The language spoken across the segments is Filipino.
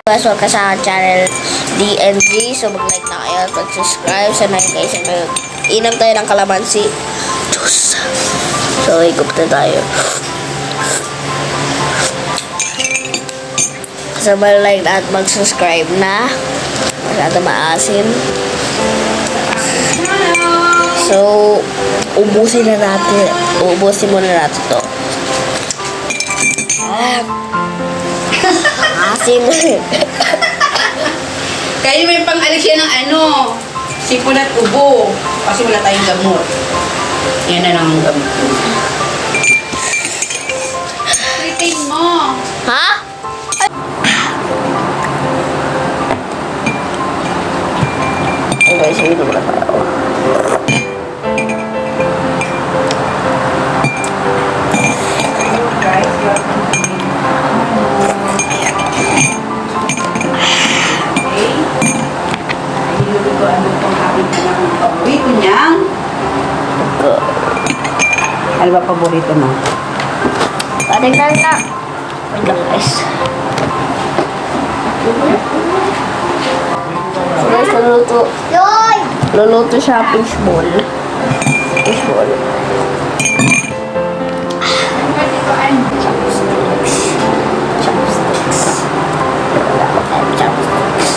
Guys, welcome sa channel DNG. So, mag-like na kayo at mag-subscribe. Sana guys, mag-inam tayo ng kalamansi. Diyos. So, ikot na tayo. So, mag-like na at mag-subscribe na. Masyado maasin. So, ubusin na natin. Ubusin muna natin to. Asin. Kaya may pang-alis siya ng sipon at ubo. Kasi wala tayong gamot. Yan na lang ang gamot. Retain mo. Ha? Okay, sige naman tayo. Guys, welcome to me. Okay. Nilulutuan mo itong aking paborito niyang. Ano ba paborito mo? Patignan na. Wait lang guys. So guys, luluto siya fishball. Fishball. Chopsticks. Chopsticks. Chopsticks.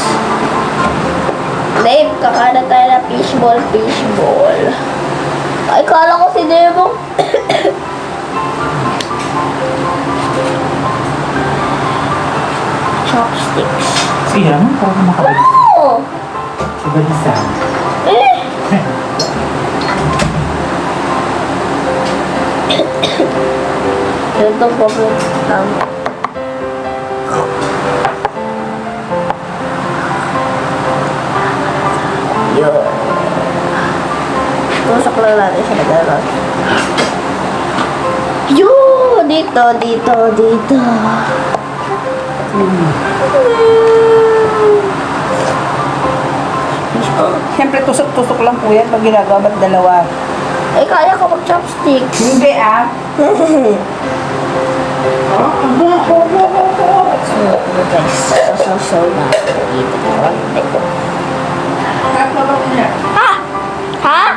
Babe, kakain tayo na fishball, fishball. Ay, kala ko si Debo. Chopsticks. Iya, kalau makan Oh! coba bisa. Ito po po. Yun. Tusok lang natin siya na. Yun! Dito, dito, dito. Siyempre, tusok-tusok lang po yan pag ginagawa ba't dalawa. Eh, kaya ko mag-chopsticks. Hindi So, guys, so na. Ito na. Ha? Ha?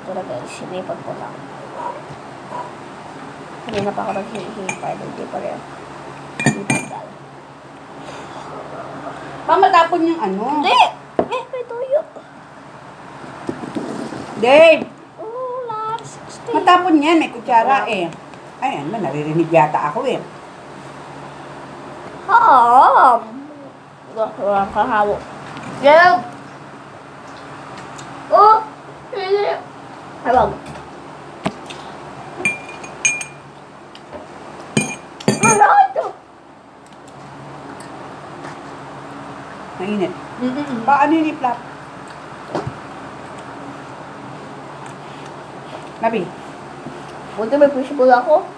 Ito na guys, sinipag ko lang. Hindi na pa ako naghihipay. Hindi pa rin. Sinipag. Mamatapon yung ano. Hindi! May tuyo. Dave! Oh, last 16. Matapon yan, may kutsara eh. Ayan ba, naririnig yata ako eh. Walang kahawo. Gelb! Oh! Hindi! Habang. Ano ito? Mainit. Paano yung iplap? Labi. Buti may fishbowl ako.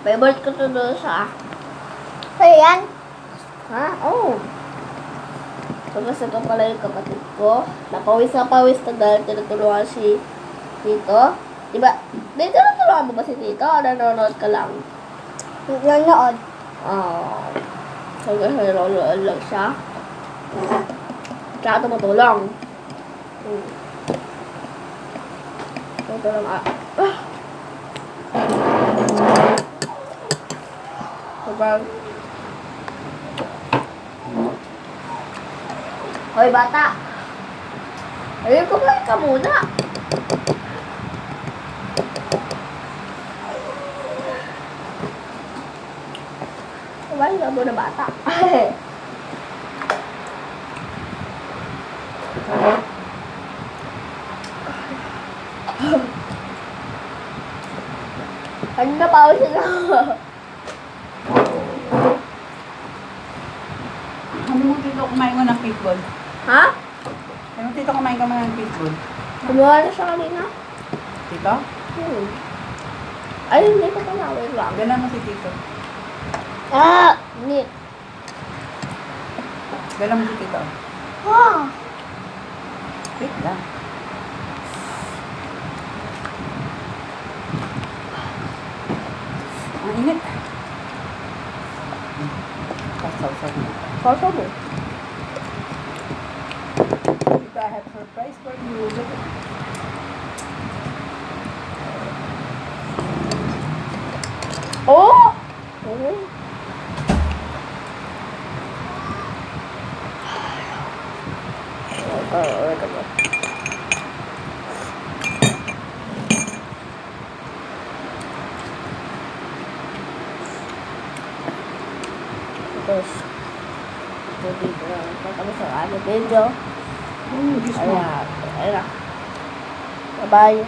Favorite ko to doon sa... Sa'yo yan? Ha? Oo. Tapos ito pala yung kapatid ko. Napawis na dahil tinutulungan si Tito. Diba? Dito tinutulungan mo ba si Tito? O nanonood ka lang? Nanonood. Oo. So, nanonood lang siya. Tsaka tumutulong. Tumutulong Sobrang... Hoy, bata! Ayun, kumain ka muna! Kumain ka muna, bata! Ano na pa ako sila? Ano mo tito kumain ko ng fishball? Ha? Ano mo tito kumain ka mo ng fishball? Kumuha na siya kanina. Tito? Ay, hindi ko pala. Wait lang. Galan mo si tito. Nit. Galan mo si tito. Wait lang. Ang init. Pasaw-saw mo. Kausa mo. Tito, I have surprise for you. Oh! Tapos, dito na kami sa aming video. Diyos mo. Ayan. Bye-bye.